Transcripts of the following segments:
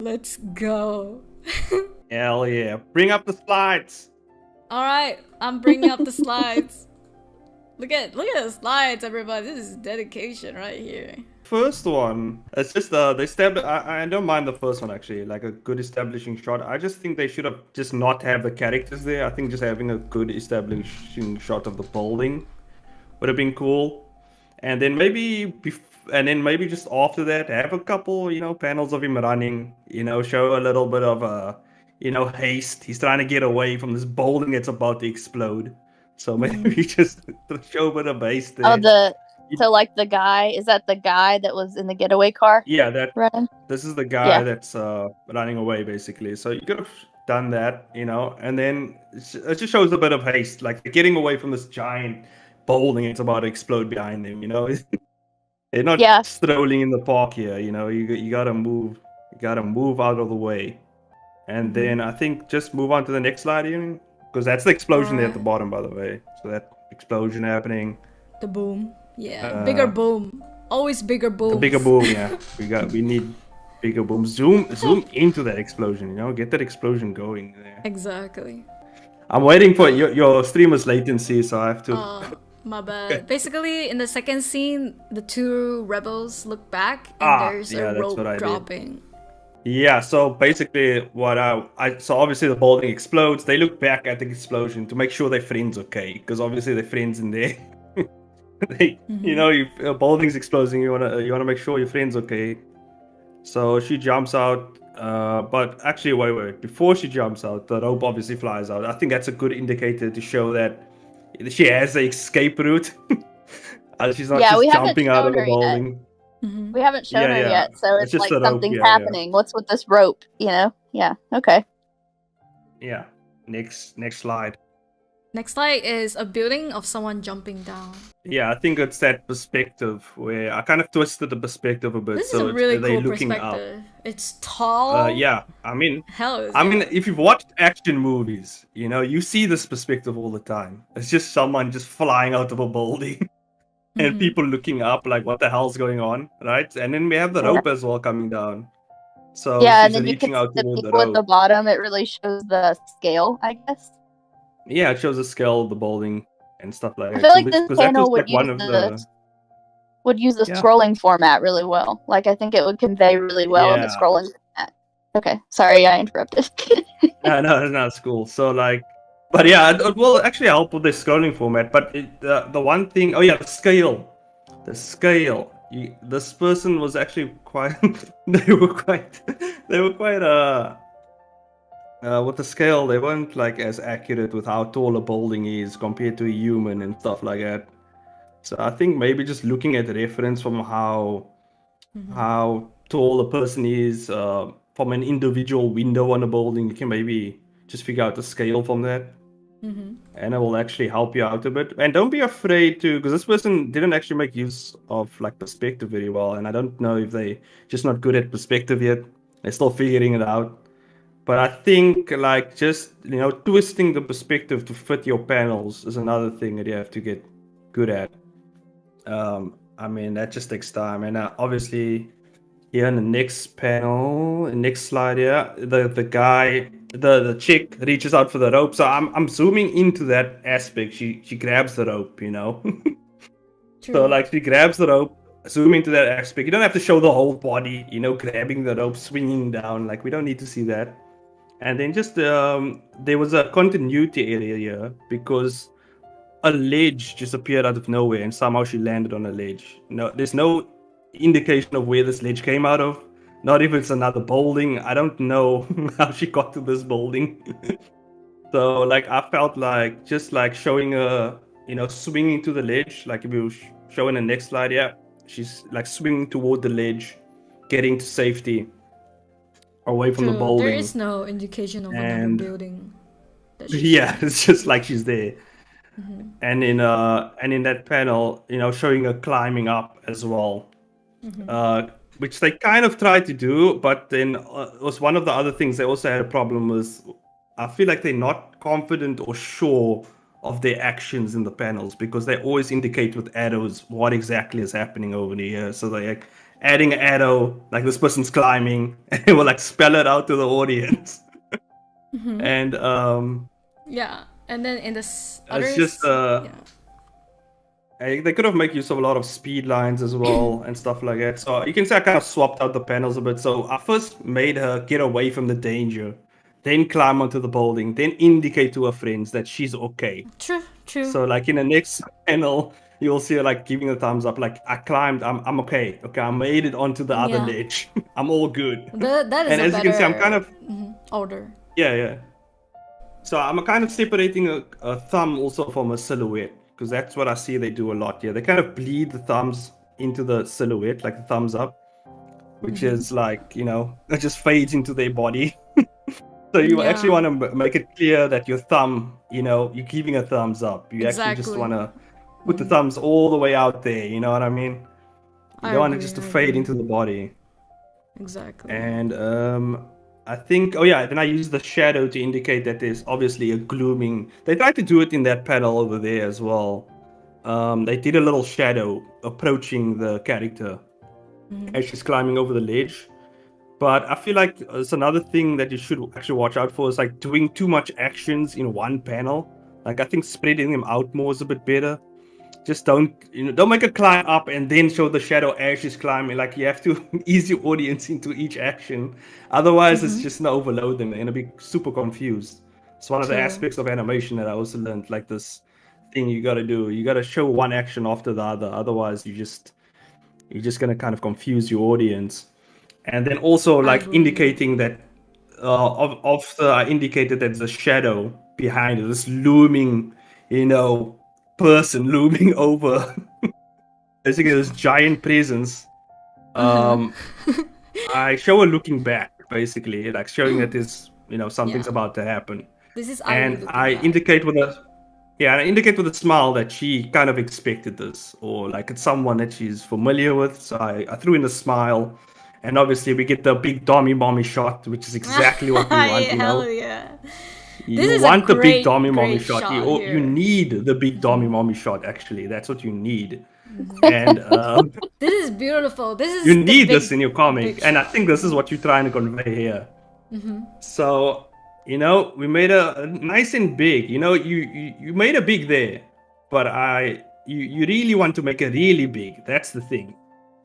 Let's go. Hell yeah. Bring up the slides. Alright, I'm bringing up the slides. Look at the slides, everybody. This is dedication right here. First one, it's just I don't mind the first one actually, like a good establishing shot. I just think they should have just not have the characters there. I think just having a good establishing shot of the building would have been cool. And then maybe just after that, have a couple, panels of him running, show a little bit of haste. He's trying to get away from this building that's about to explode. So maybe just show a bit of haste there. So like the guy, is that the guy that was in the getaway car? Yeah, running? This is the guy that's running away basically. So you could have done that, and then it just shows a bit of haste, like getting away from this giant building it's about to explode behind them, They're not strolling in the park here, you gotta move out of the way. And then I think just move on to the next slide, because that's the explosion there at the bottom, by the way. So that explosion happening. The boom. Yeah, bigger boom. Always bigger boom. The bigger boom, yeah. We need bigger boom. Zoom into that explosion, get that explosion going there. Exactly. I'm waiting for your streamer's latency, so I have to... My bad. Basically, in the second scene, the two rebels look back and there's a rope dropping. Yeah, so basically so obviously the building explodes. They look back at the explosion to make sure their friend's okay, because obviously their friend's in there. If building's exploding, you wanna make sure your friend's okay. So she jumps out, but actually wait. Before she jumps out, the rope obviously flies out. I think that's a good indicator to show that she has an escape route. She's not just jumping out of the building. We haven't shown her yet, so it's like something's happening. What's with this rope? Yeah. Okay. Yeah. Next slide. Next slide is a building of someone jumping down. Yeah, I think it's that perspective where I kind of twisted the perspective a bit. This is a really cool perspective. It's tall. Yeah, I mean, if you've watched action movies, you see this perspective all the time. It's just someone just flying out of a building and people looking up like, what the hell's going on, right? And then we have the rope as well coming down. So and then you can see the people at the bottom. It really shows the scale, I guess. Yeah, it shows the scale of the building and stuff like that. I feel like this panel would use the scrolling format really well. Like, I think it would convey really well in the scrolling format. Okay, sorry, I interrupted. No, it's cool. So, but yeah, it will actually help with the scrolling format. But the one thing, the scale. This person was actually quite. They were quite. With the scale, they weren't as accurate with how tall a building is compared to a human and stuff like that. So I think maybe just looking at the reference from how tall a person is from an individual window on a building, you can maybe just figure out the scale from that. And it will actually help you out a bit. And don't be afraid to, because this person didn't actually make use of perspective very well, and I don't know if they just not good at perspective yet. They're still figuring it out. But I think just twisting the perspective to fit your panels is another thing that you have to get good at. I mean, that just takes time. And obviously here in the next slide here, the chick reaches out for the rope. So I'm zooming into that aspect. She grabs the rope, So she grabs the rope, zoom into that aspect. You don't have to show the whole body, grabbing the rope, swinging down. We don't need to see that. And then just there was a continuity area here because a ledge just appeared out of nowhere and somehow she landed on a ledge. No, there's no indication of where this ledge came out of. Not if it's another building. I don't know how she got to this building. So I felt just showing her, swinging to the ledge. If you show in the next slide, she's swinging toward the ledge, getting to safety. Away from the building. There is no indication of another building. It's just she's there. And in that panel, showing her climbing up as well, which they kind of tried to do, but then was one of the other things they also had a problem with. I feel like they're not confident or sure of their actions in the panels because they always indicate with arrows what exactly is happening over here. So they adding an arrow, like this person's climbing, and it will like spell it out to the audience. And yeah, and then in this it's just they could have made use of a lot of speed lines as well and stuff like that. So you can say I kind of swapped out the panels a bit. So I first made her get away from the danger, then climb onto the building, then indicate to her friends that she's okay. True. So like in the next panel, you'll see her like giving a thumbs up, like I climbed, I'm okay. Okay, I made it onto the other ledge. I'm all good. That is and as you can see, I'm kind of order. Yeah. So I'm kind of separating a thumb also from a silhouette, because that's what I see they do a lot here. They kind of bleed the thumbs into the silhouette, like the thumbs up, which is like, you know, it just fades into their body. So you actually want to make it clear that your thumb, you know, you're giving a thumbs up. You actually just want to put the thumbs all the way out there, you know what I mean? You don't want it just to fade into the body. Exactly. And I think, then I use the shadow to indicate that there's obviously a glooming. They tried to do it in that panel over there as well. They did a little shadow approaching the character as she's climbing over the ledge. But I feel like it's another thing that you should actually watch out for is like doing too much actions in one panel. Like I think spreading them out more is a bit better. Just don't make her climb up and then show the shadow as she's climbing. Like you have to ease your audience into each action. Otherwise, it's just gonna overload them. They're gonna be super confused. It's one of the aspects of animation that I also learned. Like this thing you gotta do. You gotta show one action after the other. Otherwise, you're just gonna kind of confuse your audience. And then also like indicating that I indicated that there's a shadow behind it, this looming, person looming over. Basically, this giant presence. I show her looking back, basically, like showing that there's something's about to happen. This is and I indicate with a smile that she kind of expected this, or like it's someone that she's familiar with. So I threw in a smile. And obviously we get the big Dommy Mommy shot, which is exactly what we want, Hell yeah. You want the big Dommy Mommy shot. You need the big Dommy Mommy shot, actually. That's what you need. And this is beautiful. You need this in your comic. And I think this is what you're trying to convey here. So, we made a nice and big. You made a big there. But you really want to make it really big. That's the thing.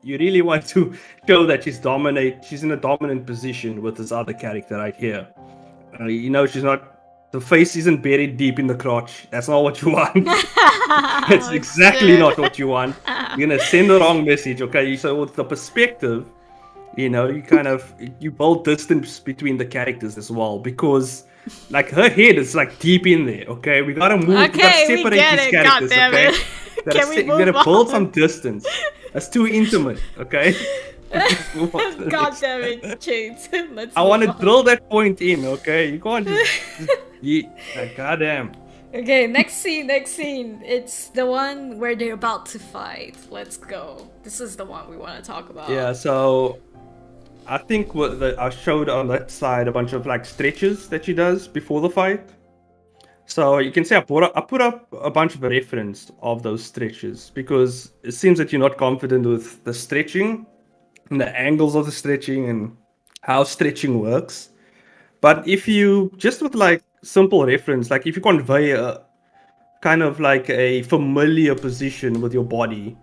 You really want to show that she's in a dominant position with this other character right here. She's not, the face isn't buried deep in the crotch. That's not what you want. That's exactly not what you want. You're going to send the wrong message, okay? So with the perspective, you build distance between the characters as well, because like her head is like deep in there, okay? We got to move, we got to separate these characters, okay? You gotta build some distance. That's too intimate, okay? God damn it, Chase. I want to drill that point in, okay? You can't just goddamn. Okay, next scene. It's the one where they're about to fight. Let's go. This is the one we want to talk about. Yeah, so I think I showed on that side a bunch of like stretches that she does before the fight. So you can say I put up a bunch of reference of those stretches, because it seems that you're not confident with the stretching and the angles of the stretching and how stretching works. But if you just with like simple reference, like if you convey a kind of like a familiar position with your body,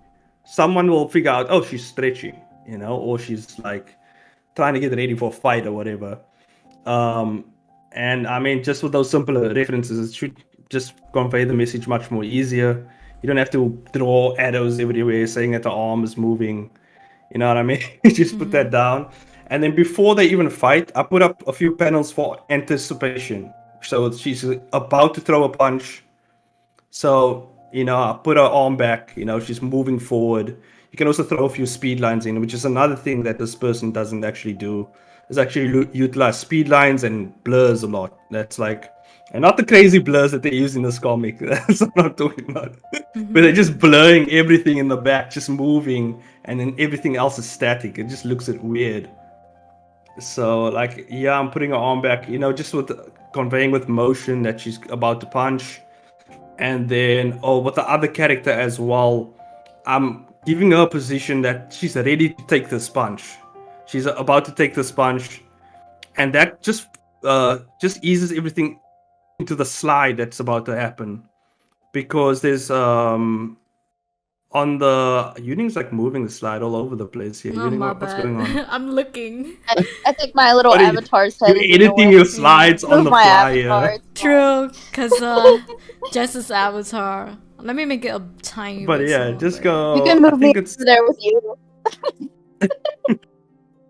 someone will figure out, oh, she's stretching, or she's like trying to get ready for a fight or whatever. And I mean, just with those simple references, it should just convey the message much more easier. You don't have to draw arrows everywhere saying that the arm is moving. You know what I mean? Just put that down. And then before they even fight, I put up a few panels for anticipation. So she's about to throw a punch. So, I put her arm back. She's moving forward. You can also throw a few speed lines in, which is another thing that this person doesn't actually do. Is actually utilize speed lines and blurs a lot. That's like, and not the crazy blurs that they use in this comic. That's what I'm talking about. But they're just blurring everything in the back, just moving, and then everything else is static. It just looks weird. So like, yeah, I'm putting her arm back, just with conveying with motion that she's about to punch. And then, with the other character as well, I'm giving her a position that she's ready to take the sponge. She's about to take the sponge, and that just eases everything into the slide that's about to happen, because there's on the Yuning's like moving the slide all over the place here. Oh, Yuning, what's going on? I'm looking. I think my little avatar's head You're is in the editing way. your slides on the fly here. True, because Jess's avatar. Let me make it a tiny But bit yeah, smaller. just go. You can move me over there with you.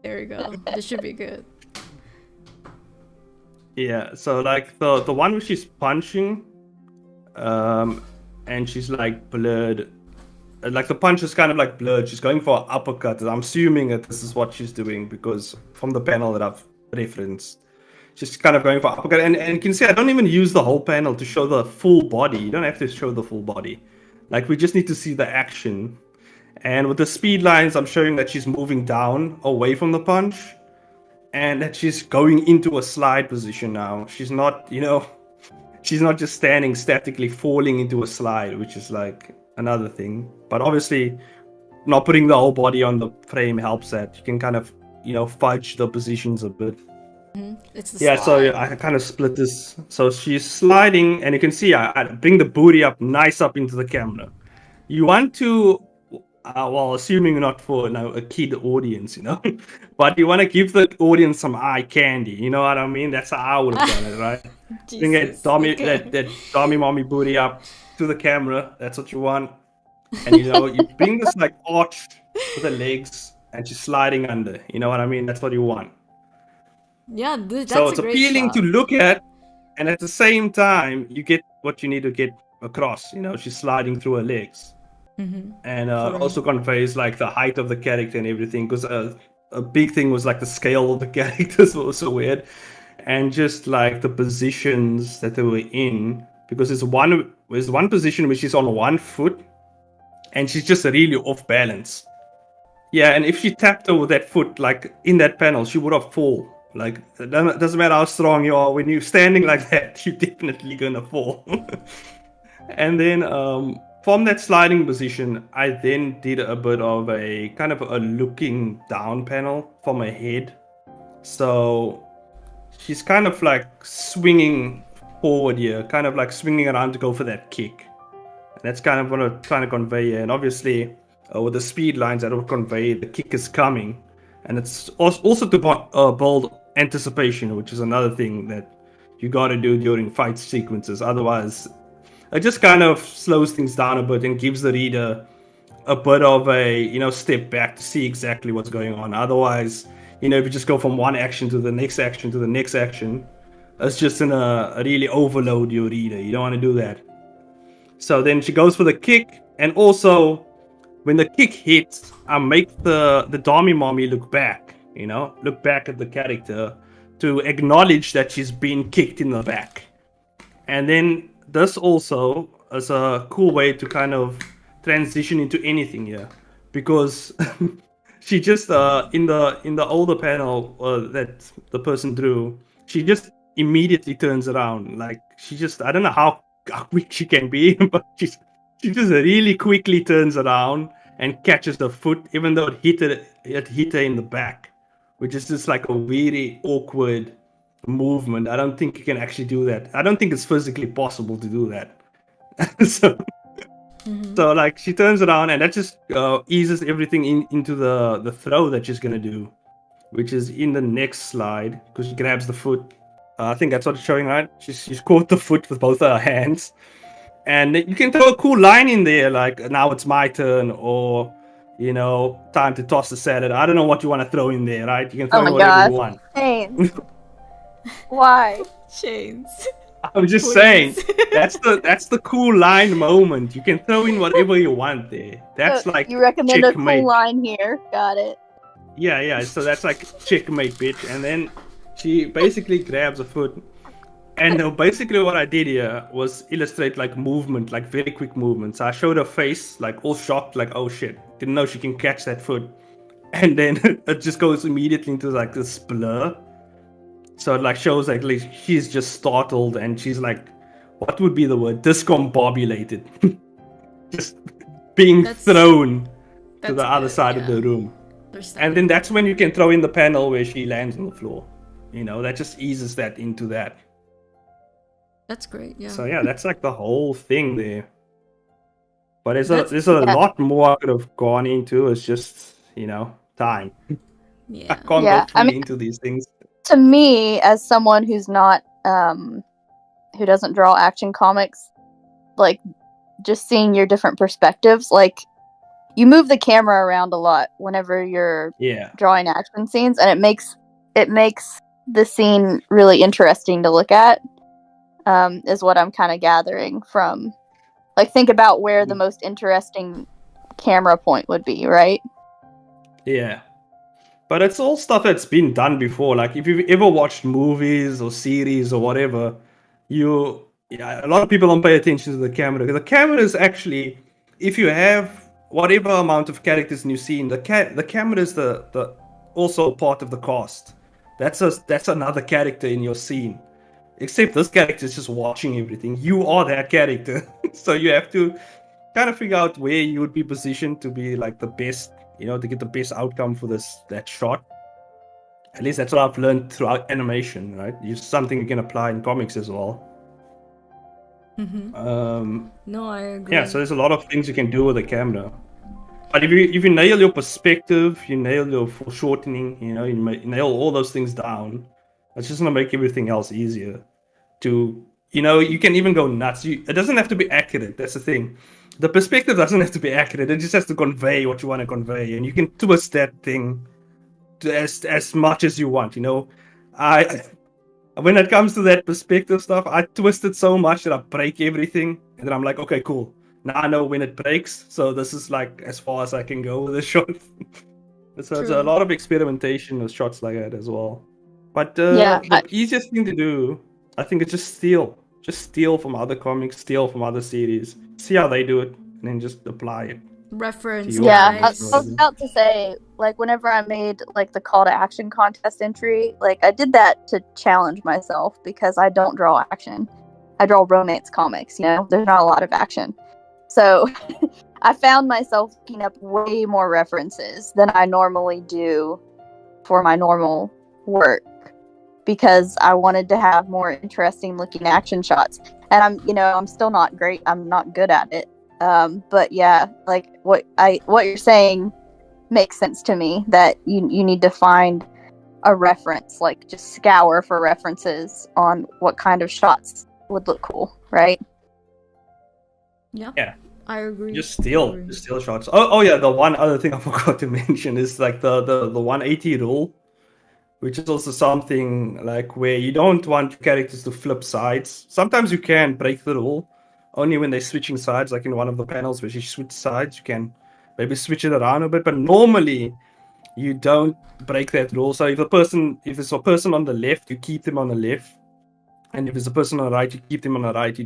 There we go. This should be good. Yeah, so like the one where she's punching, and she's like blurred. Like the punch is kind of like blurred. She's going for an uppercut. And I'm assuming that this is what she's doing because from the panel that I've referenced, she's kind of going for uppercut. And you can see I don't even use the whole panel to show the full body. You don't have to show the full body. Like we just need to see the action. And with the speed lines, I'm showing that she's moving down away from the punch, and that she's going into a slide position now. She's not, she's not just standing statically falling into a slide, which is like another thing. But obviously not putting the whole body on the frame helps that. You can kind of fudge the positions a bit. It's the slide. So I kind of split this. So she's sliding, and you can see I bring the booty up nice up into the camera. You want to well, assuming not for a kid audience, but you want to give the audience some eye candy, you know what I mean? That's how I would have done it, right? Bring that dummy mommy booty up to the camera. That's what you want. And you bring this like arched with the legs, and she's sliding under. You know what I mean? That's what you want. Yeah, that's so it's appealing to look at, and at the same time, you get what you need to get across. She's sliding through her legs. Mm-hmm. And also conveys like the height of the character and everything, because a big thing was like the scale of the characters was so weird, and just like the positions that they were in, because there's one position where she's on one foot and she's just really off balance. Yeah, and if she tapped her with that foot, like in that panel, she would have fall. Like it doesn't matter how strong you are, when you're standing like that, you're definitely gonna fall. And then from that sliding position, I then did a bit of a kind of a looking down panel from her head. So she's kind of like swinging forward here, kind of like swinging around to go for that kick. And that's kind of what I'm trying to convey here. And obviously, with the speed lines, that will convey the kick is coming. And it's also to build anticipation, which is another thing that you got to do during fight sequences. Otherwise, it just kind of slows things down a bit and gives the reader a bit of a, step back to see exactly what's going on. Otherwise, if you just go from one action to the next action to the next action, it's just gonna really overload your reader. You don't want to do that. So then she goes for the kick, and also when the kick hits, I make the Dami mommy look back, look back at the character to acknowledge that she's been kicked in the back. And then this also is a cool way to kind of transition into anything here, because she just in the older panel that the person drew, she just immediately turns around. Like I don't know how quick she can be, but she just really quickly turns around and catches the foot, even though it hit her in the back, which is just like a very awkward movement. I don't think you can actually do that. I don't think it's physically possible to do that. So like she turns around, and that just eases everything into the throw that she's gonna do, which is in the next slide, because she grabs the foot. I think that's what it's showing, right? She's caught the foot with both her hands, and you can throw a cool line in there, like now it's my turn, or time to toss the salad. I don't know what you want to throw in there, right? You can throw whatever you want. Chains. Why? Chains. I'm just saying, that's the cool line moment. You can throw in whatever you want there. That's like you recommend checkmate. A cool line here. Got it. Yeah. So that's like checkmate, bitch. And then she basically grabs a foot. And basically what I did here was illustrate like movement, like very quick movements. So I showed her face like all shocked, like, oh shit, didn't know she can catch that foot. And then it just goes immediately into like this blur. So it like shows like she's just startled, and she's like, what would be the word? Discombobulated. Just being thrown to the other side of the room. There's And then that's when you can throw in the panel where she lands on the floor. You know, that just eases that into that. That's great, yeah. So yeah, that's like the whole thing there. But there's a lot more I could have gone into. It's just, you know, time. Yeah. I can't go fully into these things. To me, as someone who's not, who doesn't draw action comics, like, just seeing your different perspectives, like, you move the camera around a lot whenever you're drawing action scenes, and it makes the scene really interesting to look at, is what I'm kind of gathering from. Like, think about where the most interesting camera point would be, right? Yeah. But it's all stuff that's been done before. Like, if you've ever watched movies or series or whatever, a lot of people don't pay attention to the camera. The camera is actually, if you have whatever amount of characters in your scene, the camera is the also part of the cast. That's another character in your scene. Except this character is just watching everything. You are that character. So you have to kind of figure out where you would be positioned to be like the best, you know, to get the best outcome for that shot. At least that's what I've learned throughout animation, right? It's something you can apply in comics as well. No, I agree. Yeah, so there's a lot of things you can do with the camera. But if you nail your perspective, you nail your foreshortening, you know, you nail all those things down, it's just gonna make everything else easier. You know, you can even go nuts. It doesn't have to be accurate. That's the thing. The perspective doesn't have to be accurate. It just has to convey what you want to convey, and you can twist that thing to as much as you want. You know, when it comes to that perspective stuff, I twist it so much that I break everything, and then I'm like, okay, cool. Now I know when it breaks, so this is like as far as I can go with the shot. So it's a lot of experimentation with shots like that as well. But the easiest thing to do, I think, is just steal. Just steal from other comics, steal from other series, see how they do it, and then just apply it. Reference. Yeah, I was about to say, like, whenever I made like the call to action contest entry, like I did that to challenge myself because I don't draw action. I draw romance comics, you know, there's not a lot of action. So I found myself looking up way more references than I normally do for my normal work, because I wanted to have more interesting looking action shots. And I'm still not great. I'm not good at it. But yeah, like what you're saying makes sense to me, that you need to find a reference, like just scour for references on what kind of shots would look cool, right? Yeah. I agree. Just steal shots. Oh yeah, the one other thing I forgot to mention is like the 180 rule, which is also something like where you don't want characters to flip sides. Sometimes you can break the rule, only when they're switching sides, like in one of the panels where she switches sides, you can maybe switch it around a bit, but normally you don't break that rule. So if it's a person on the left, you keep them on the left, and if it's a person on the right, you keep them on the right. You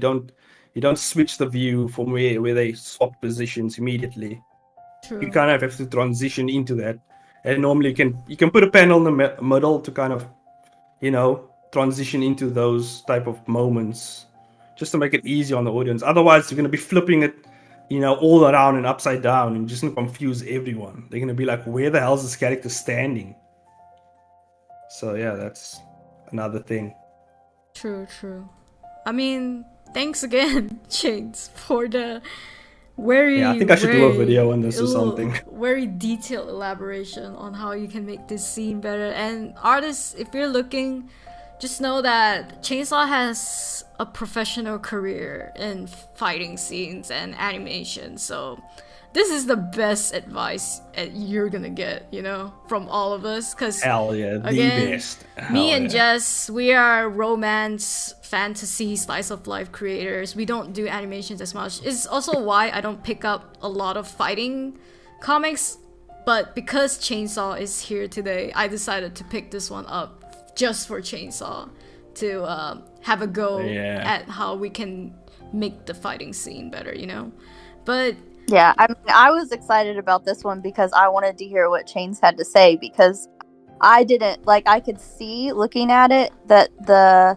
don't switch the view from where they swap positions immediately. True. You kind of have to transition into that. And normally you can put a panel in the middle to kind of, you know, transition into those type of moments, just to make it easy on the audience. Otherwise, you're going to be flipping it, you know, all around and upside down, and just going to confuse everyone. They're going to be like, where the hell is this character standing? So yeah, that's another thing. True. I mean, thanks again, Chains, for the I think I should do a video on this or something. Very detailed elaboration on how you can make this scene better. And artists, if you're looking, just know that Chainsaw has a professional career in fighting scenes and animation. So this is the best advice you're gonna get, you know, from all of us. Cause hell yeah, the best. Me and Jess, we are romance, fantasy, slice of life creators. We don't do animations as much. It's also why I don't pick up a lot of fighting comics. But because Chainsaw is here today, I decided to pick this one up just for Chainsaw to have a go at how we can make the fighting scene better, you know. But yeah, I was excited about this one because I wanted to hear what Chains had to say, because I could see looking at it that the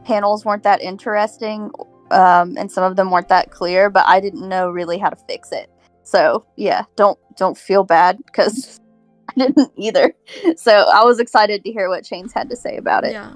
panels weren't that interesting, and some of them weren't that clear, but I didn't know really how to fix it. So yeah, don't don't feel bad because I didn't either. So I was excited to hear what Chains had to say about it. Yeah.